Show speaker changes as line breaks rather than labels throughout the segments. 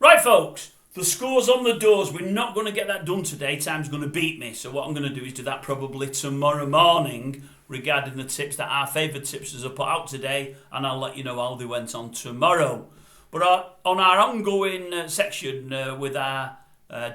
Right, folks, the score's on the doors. We're not going to get that done today. Time's going to beat me. So what I'm going to do is do that probably tomorrow morning regarding the tips that our favoured tipsters have put out today, and I'll let you know how they went on tomorrow. But on our ongoing section with our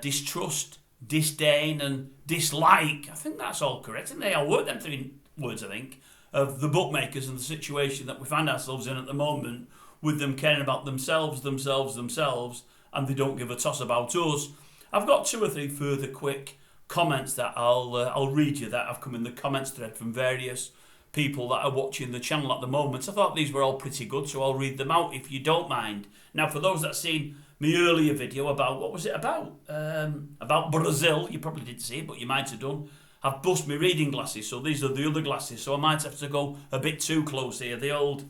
distrust, disdain and dislike, I think that's all correct, isn't they? I'll work them three words, I think, of the bookmakers and the situation that we find ourselves in at the moment, with them caring about themselves, and they don't give a toss about us. I've got two or three further quick comments that I'll read you that have come in the comments thread from various people that are watching the channel at the moment. I thought these were all pretty good, so I'll read them out if you don't mind. Now, for those that seen my earlier video about, what was it about? About Brazil, you probably didn't see it, but you might have done. I've bust my reading glasses, so these are the other glasses, so I might have to go a bit too close here. The old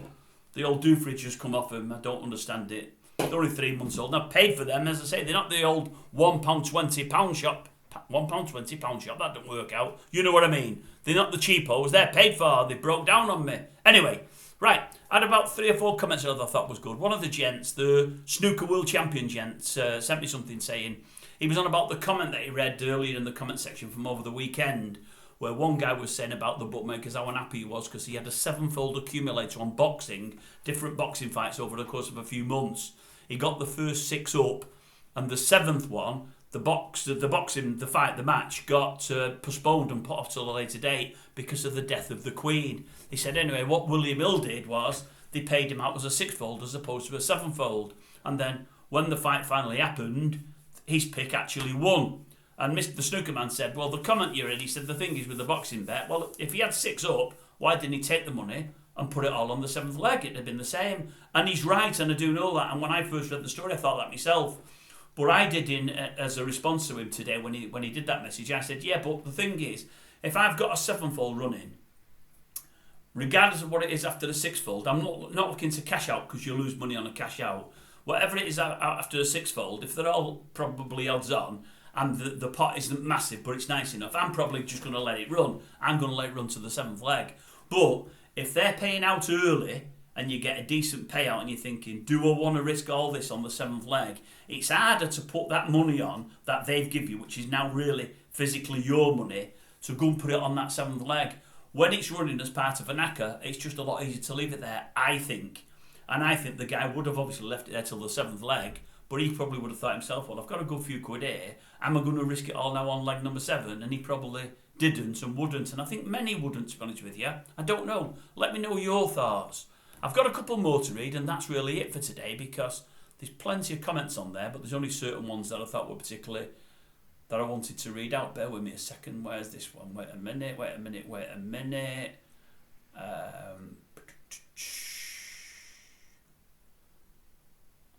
doofridge has come off them. I don't understand it. They're only 3 months old. And I've paid for them, as I say. They're not the old £1.20 shop. £1.20 shop, that don't work out. You know what I mean. They're not the cheapos. They're paid for. They broke down on me. Anyway, right. I had about 3 or 4 comments that I thought was good. One of the gents, the snooker world champion gent, sent me something saying, he was on about the comment that he read earlier in the comment section from over the weekend, where one guy was saying about the bookmakers how unhappy he was because he had a 7-fold accumulator on boxing, different boxing fights over the course of a few months. He got the first 6 up, and the 7th one, the match got postponed and put off till a later date because of the death of the Queen. He said anyway, what William Hill did was they paid him out as a 6-fold as opposed to a 7-fold, and then when the fight finally happened, his pick actually won. And the snooker man said, well, the comment you read, he said, the thing is with the boxing bet, well, if he had 6 up, why didn't he take the money and put it all on the 7th leg? It'd have been the same. And he's right, and I do know that. And when I first read the story, I thought that myself. But I did, as a response to him today, when he did that message, I said, yeah, but the thing is, if I've got a 7-fold running, regardless of what it is after the 6-fold, I'm not looking to cash out because you lose money on a cash out. Whatever it is after a 6-fold, if they're all probably odds on, and the pot isn't massive, but it's nice enough, I'm probably just going to let it run. I'm going to let it run to the 7th leg. But if they're paying out early and you get a decent payout and you're thinking, do I want to risk all this on the 7th leg? It's harder to put that money on that they've given you, which is now really physically your money, to go and put it on that 7th leg. When it's running as part of an ACCA, it's just a lot easier to leave it there, I think. And I think the guy would have obviously left it there till the 7th leg, but he probably would have thought himself, well, I've got a good few quid here. Am I going to risk it all now on leg number 7? And he probably didn't and wouldn't. And I think many wouldn't, to be honest with you. I don't know. Let me know your thoughts. I've got a couple more to read, and that's really it for today, because there's plenty of comments on there, but there's only certain ones that I thought were particularly that I wanted to read out. Bear with me a second. Where's this one? Wait a minute.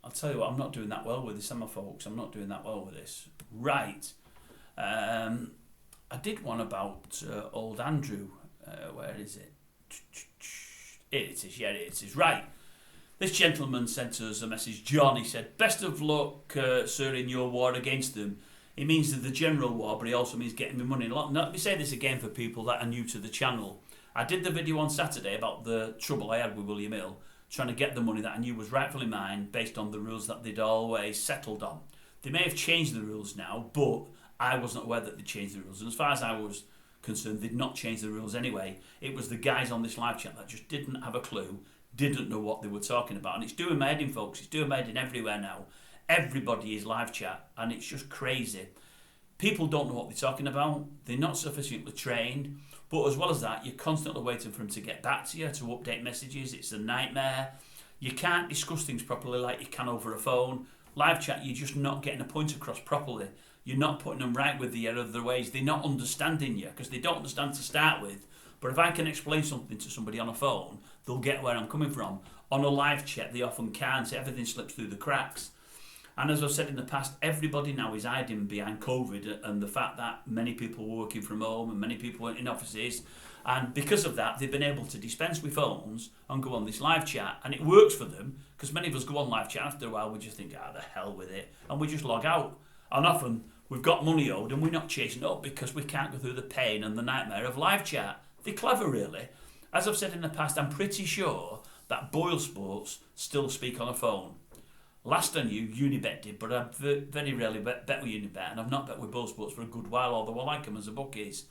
I'll tell you what, I'm not doing that well with this, am I, folks? I'm not doing that well with this. Right. I did one about old Andrew. Where is it? It is. Right. This gentleman sent us a message. John, he said, best of luck, sir, in your war against them. It means the general war, but it also means getting me money. Let me say this again for people that are new to the channel. I did the video on Saturday about the trouble I had with William Hill, trying to get the money that I knew was rightfully mine based on the rules that they'd always settled on. They may have changed the rules now, but I wasn't aware that they'd changed the rules. And as far as I was concerned, they'd not changed the rules anyway. It was the guys on this live chat that just didn't have a clue, didn't know what they were talking about. And it's doing my head in, folks. It's doing my head in everywhere now. Everybody is live chat, and it's just crazy. People don't know what they're talking about. They're not sufficiently trained. But as well as that, you're constantly waiting for them to get back to you, to update messages. It's a nightmare. You can't discuss things properly like you can over a phone. Live chat, you're just not getting a point across properly. You're not putting them right with the other ways. They're not understanding you because they don't understand to start with. But if I can explain something to somebody on a phone, they'll get where I'm coming from. On a live chat, they often can't. So everything slips through the cracks. And as I've said in the past, everybody now is hiding behind COVID and the fact that many people were working from home and many people weren't in offices. And because of that, they've been able to dispense with phones and go on this live chat. And it works for them because many of us go on live chat. After a while, we just think, the hell with it. And we just log out. And often, we've got money owed and we're not chasing it up because we can't go through the pain and the nightmare of live chat. They're clever, really. As I've said in the past, I'm pretty sure that Boyle Sports still speak on a phone. Last I knew, Unibet did, but I very rarely bet with Unibet, and I've not bet with Bowl Sports for a good while, although I like them as a bookies.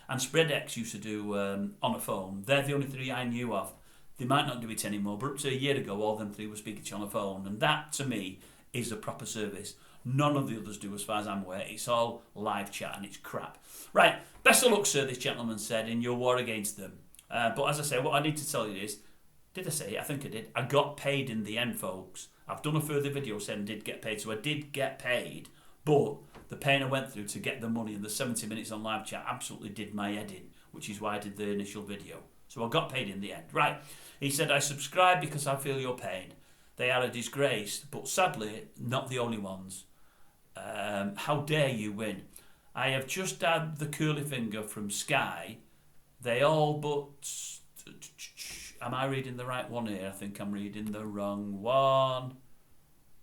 And SpreadX used to do on a phone. They're the only three I knew of. They might not do it anymore, but up to a year ago, all them three were speaking to you on the phone, and that, to me, is a proper service. None of the others do, as far as I'm aware. It's all live chat, and it's crap. Right, best of luck, sir, this gentleman said, in your war against them. But as I say, what I need to tell you is, did I say it? I think I did. I got paid in the end, folks. I've done a further video saying I did get paid, so I did get paid, but the pain I went through to get the money and the 70 minutes on live chat absolutely did my head in, which is why I did the initial video. So I got paid in the end. Right, he said, I subscribe because I feel your pain. They are a disgrace, but sadly, not the only ones. How dare you win? I have just had the curly finger from Sky. They all but... Am I reading the right one here? I think I'm reading the wrong one.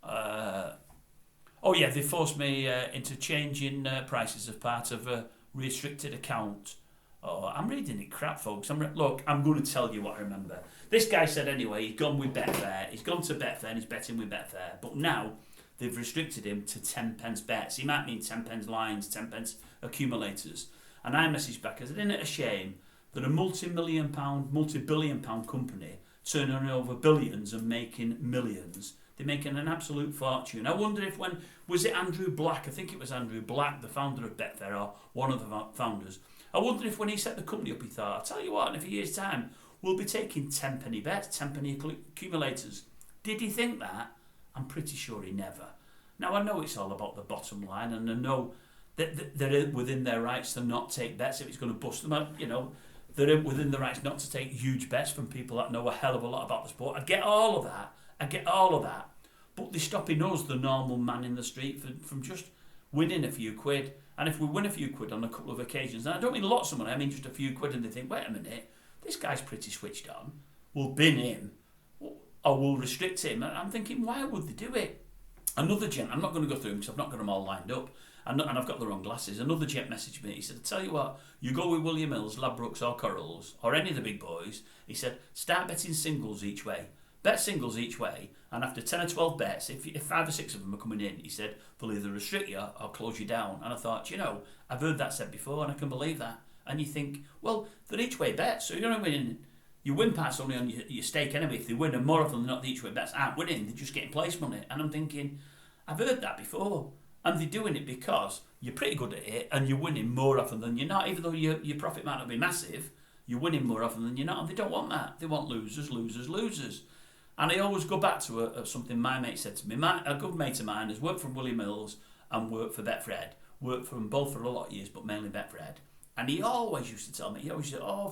Oh yeah, they forced me into changing prices as part of a restricted account. Oh, I'm reading it crap, folks. Look, I'm going to tell you what I remember. This guy said anyway, he's gone with Betfair. He's gone to Betfair and he's betting with Betfair. But now they've restricted him to 10 pence bets. He might mean 10 pence lines, 10 pence accumulators. And I messaged back, I said, isn't it a shame that a multi-billion pound company turning over billions and making millions, they're making an absolute fortune. I wonder if was it Andrew Black? I think it was Andrew Black, the founder of Betfair, or one of the founders. I wonder if when he set the company up, he thought, I'll tell you what, in a few years' time, we'll be taking 10 penny bets, 10 penny accumulators. Did he think that? I'm pretty sure he never. Now, I know it's all about the bottom line, and I know that they're within their rights to not take bets if it's going to bust them out, they're within the rights not to take huge bets from people that know a hell of a lot about the sport. I get all of that. But they're stopping us, the normal man in the street, from just winning a few quid. And if we win a few quid on a couple of occasions, and I don't mean lots of money, I mean just a few quid, and they think, wait a minute, this guy's pretty switched on. We'll bin him, or we'll restrict him. And I'm thinking, why would they do it? Another gent, I'm not going to go through them because I've not got them all lined up. And I've got the wrong glasses. Another gent messaged me. He said, tell you what, you go with William Mills, Ladbrokes or Corals, or any of the big boys. He said, start betting singles each way. Bet singles each way, and after 10 or 12 bets, if 5 or 6 of them are coming in, he said, they'll either restrict you or close you down. And I thought, I've heard that said before, and I can believe that. And you think, well, they're each way bets, so you're only winning. You win parts only on your stake anyway. If they win, and more often than not, the each way bets aren't winning, they're just getting place money. And I'm thinking, I've heard that before. And they're doing it because you're pretty good at it and you're winning more often than you're not. Even though your profit might not be massive, you're winning more often than you're not. And they don't want that. They want losers, losers, losers. And I always go back to something my mate said to me. A good mate of mine has worked for Willie Mills and worked for Betfair. Worked for them both for a lot of years, but mainly Betfair. And he always used to tell me, oh,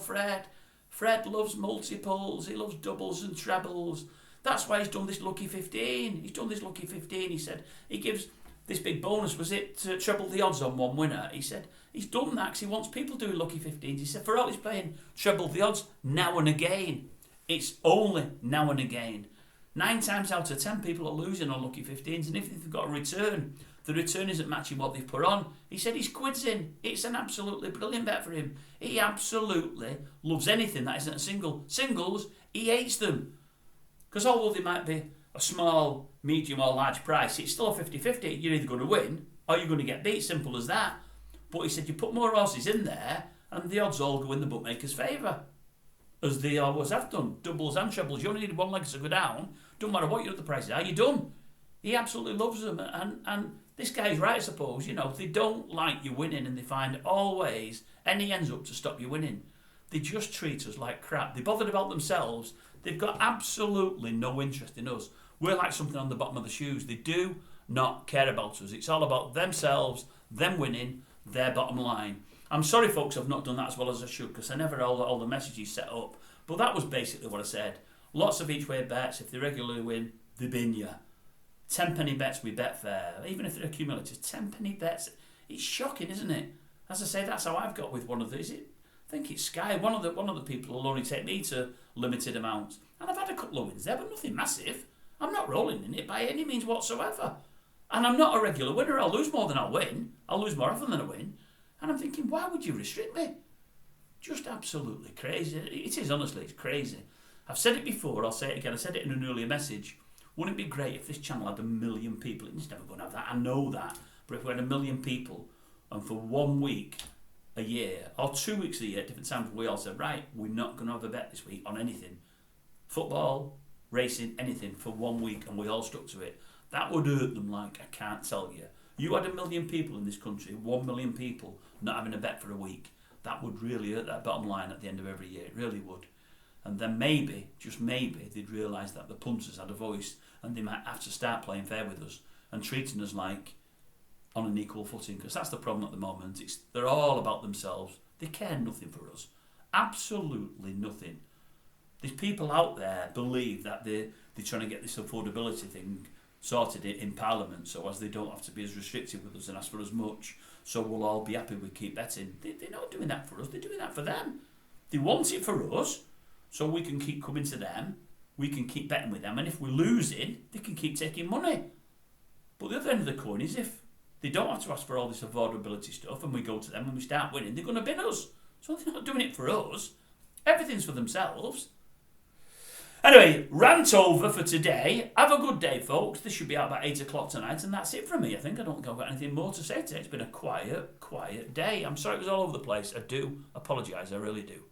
Fred loves multiples. He loves doubles and trebles. That's why he's done this lucky 15. He said he gives... This big bonus, was it to treble the odds on one winner? He said he's done that because he wants people doing lucky 15s. He said for all he's playing treble the odds now and again. It's only now and again. 9 times out of 10 people are losing on lucky 15s, and if they've got a return, the return isn't matching what they've put on. He said he's quids in. It's an absolutely brilliant bet for him. He absolutely loves anything that isn't a single. Singles, he hates them. Because although they might be a small, medium or large price, it's still a 50-50. You're either going to win or you're going to get beat, simple as that. But he said you put more horses in there and the odds all go in the bookmaker's favour, as they always have done. Doubles and trebles, you only need one leg to go down, don't matter what your other prices are, you're done. He absolutely loves them, and this guy's right, I suppose. They don't like you winning, and they find always any ends up to stop you winning. They just treat us like crap. They're bothered about themselves. They've got absolutely no interest in us. We're like something on the bottom of the shoes. They do not care about us. It's all about themselves, them winning, their bottom line. I'm sorry, folks, I've not done that as well as I should, because I never had all the messages set up. But that was basically what I said. Lots of each-way bets. If they regularly win, they bin you. 10 penny bets with Betfair. Even if they're accumulators, 10 penny bets. It's shocking, isn't it? As I say, that's how I've got with one of these. I think it's Sky. One of the people will only take me to limited amounts. And I've had a couple of wins there, but nothing massive. I'm not rolling in it by any means whatsoever. And I'm not a regular winner. I'll lose more than I'll win. I'll lose more often than I win. And I'm thinking, why would you restrict me? Just absolutely crazy. It is, honestly, it's crazy. I've said it before, I'll say it again. I said it in an earlier message. Wouldn't it be great if this channel had 1 million people? It's never going to have that, I know that. But if we had 1 million people, and for 1 week a year, or 2 weeks a year, different times, we all said, right, we're not going to have a bet this week on anything. Football, racing, anything, for 1 week, and we all stuck to it. That would hurt them like I can't tell you. You had 1 million people in this country, 1 million people not having a bet for a week. That would really hurt that bottom line at the end of every year. It really would. And then maybe, just maybe, they'd realise that the punters had a voice and they might have to start playing fair with us and treating us like on an equal footing. Because that's the problem at the moment. They're all about themselves. They care nothing for us. Absolutely nothing. These people out there believe that they're trying to get this affordability thing sorted in Parliament so as they don't have to be as restrictive with us and ask for as much, so we'll all be happy we keep betting. They're not doing that for us, they're doing that for them. They want it for us so we can keep coming to them, we can keep betting with them, and if we're losing, they can keep taking money. But the other end of the coin is if they don't have to ask for all this affordability stuff and we go to them and we start winning, they're going to bin us. So they're not doing it for us, everything's for themselves. Anyway, rant over for today. Have a good day, folks. This should be out about 8 o'clock tonight, and that's it from me. I think I don't think I've got anything more to say today. It's been a quiet day. I'm sorry it was all over the place. I do apologise, I really do.